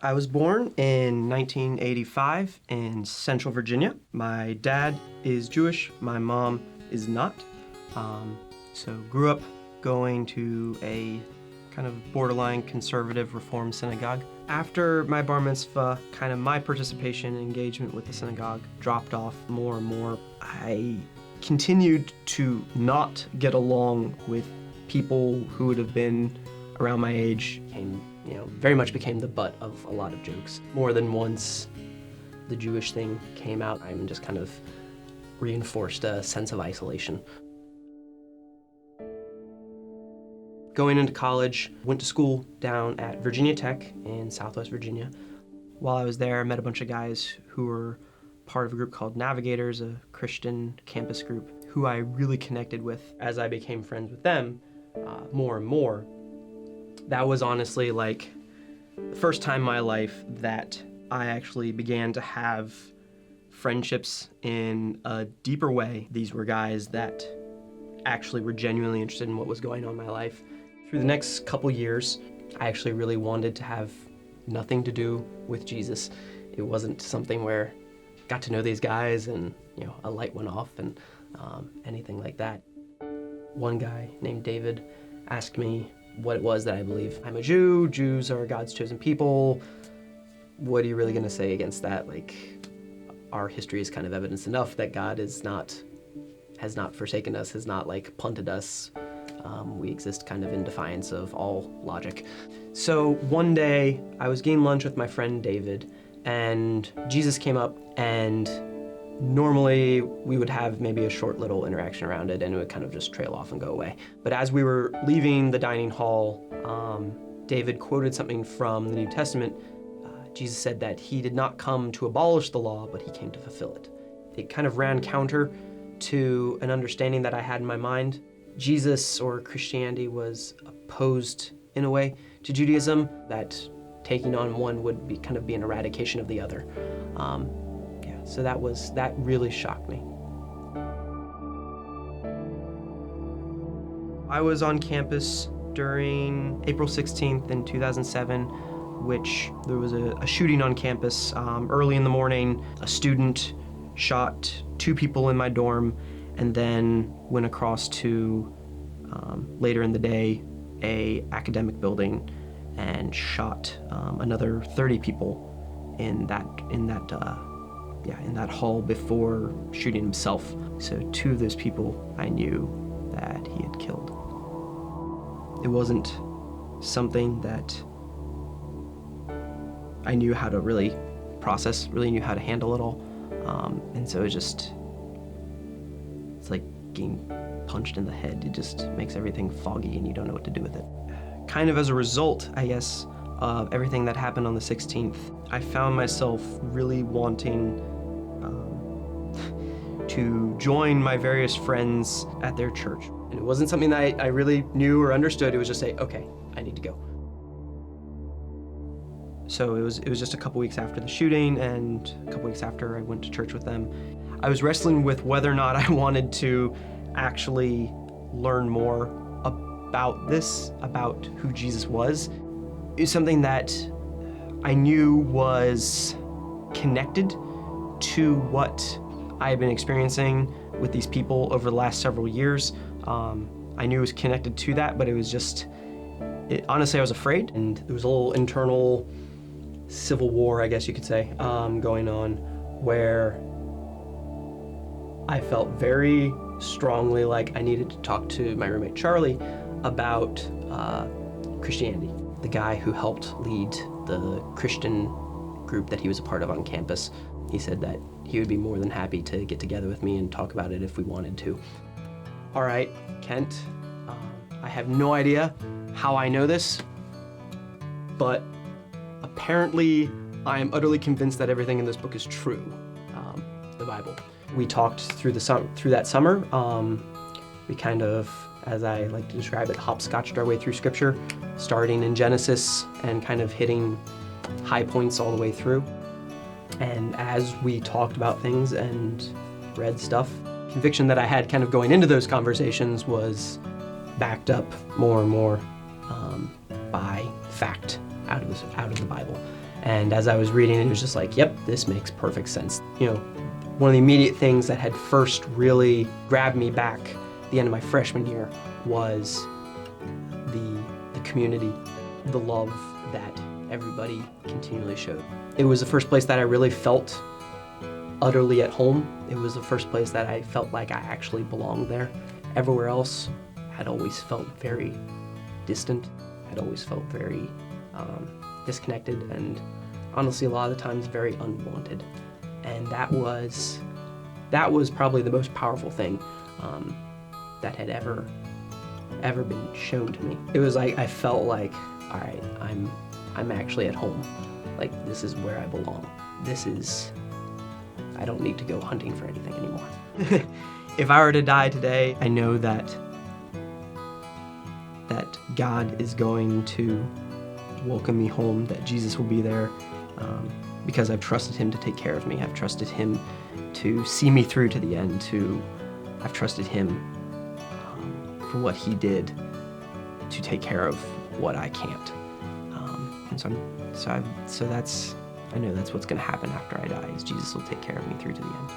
I was born in 1985 in Central Virginia. My dad is Jewish, my mom is not. So grew up going to a kind of borderline conservative Reform synagogue. After my bar mitzvah, kind of my participation and engagement with the synagogue dropped off more and more. I continued to not get along with people who would have been around my age, and very much became the butt of a lot of jokes. More than once, the Jewish thing came out and just kind of reinforced a sense of isolation. Going into college, went to school down at Virginia Tech in Southwest Virginia. While I was there, I met a bunch of guys who were part of a group called Navigators, a Christian campus group, who I really connected with. As I became friends with them more and more, that was honestly like the first time in my life that I actually began to have friendships in a deeper way. These were guys that actually were genuinely interested in what was going on in my life. Through the next couple years, I actually really wanted to have nothing to do with Jesus. It wasn't something where I got to know these guys and a light went off and anything like that. One guy named David asked me what it was that I believe. I'm a Jew, Jews are God's chosen people. What are you really gonna say against that? Like, our history is kind of evidence enough that God has not forsaken us, has not punted us. We exist kind of in defiance of all logic. So one day I was getting lunch with my friend David, and Jesus came up, and normally we would have maybe a short little interaction around it and it would kind of just trail off and go away. But as we were leaving the dining hall, David quoted something from the New Testament. Jesus said that he did not come to abolish the law, but he came to fulfill it. It kind of ran counter to an understanding that I had in my mind. Jesus or Christianity was opposed in a way to Judaism, that taking on one would be kind of be an eradication of the other. So that really shocked me. I was on campus during April 16th in 2007, which there was a shooting on campus. Early in the morning, a student shot 2 people in my dorm, and then went across to, later in the day, a academic building and shot another 30 people in that hall before shooting himself. So 2 of those people I knew that he had killed. It wasn't something that I knew how to really process, really knew how to handle it all. And so it's like getting punched in the head. It just makes everything foggy and you don't know what to do with it. Kind of as a result, I guess, of everything that happened on the 16th, I found myself really wanting to join my various friends at their church. And it wasn't something that I really knew or understood. It was just say, okay, I need to go. So it was just a couple weeks after the shooting and a couple weeks after I went to church with them. I was wrestling with whether or not I wanted to actually learn more about this, about who Jesus was. It was something that I knew was connected to what I had been experiencing with these people over the last several years. I knew it was connected to that, but it was just, honestly, I was afraid. And there was a little internal civil war, I guess you could say, going on, where I felt very strongly like I needed to talk to my roommate Charlie about Christianity. The guy who helped lead the Christian group that he was a part of on campus, he said that he would be more than happy to get together with me and talk about it if we wanted to. All right, Kent, I have no idea how I know this, but apparently I am utterly convinced that everything in this book is true, the Bible. We talked through that summer. We kind of, as I like to describe it, hopscotched our way through Scripture, starting in Genesis and kind of hitting high points all the way through. And as we talked about things and read stuff, conviction that I had kind of going into those conversations was backed up more and more by fact out of the Bible. And as I was reading, it was just like, yep, this makes perfect sense. One of the immediate things that had first really grabbed me back at the end of my freshman year was the community, the love that everybody continually showed. It was the first place that I really felt utterly at home. It was the first place that I felt like I actually belonged there. Everywhere else had always felt very distant, had always felt very disconnected, and honestly a lot of the times very unwanted. And that was probably the most powerful thing that had ever been shown to me. It was like I felt like, all right, I'm actually at home. Like, this is where I belong. I don't need to go hunting for anything anymore. If I were to die today, I know that God is going to welcome me home, that Jesus will be there, because I've trusted him to take care of me. I've trusted him to see me through to the end. I've trusted him for what he did to take care of what I can't. I know that's what's going to happen after I die, is Jesus will take care of me through to the end.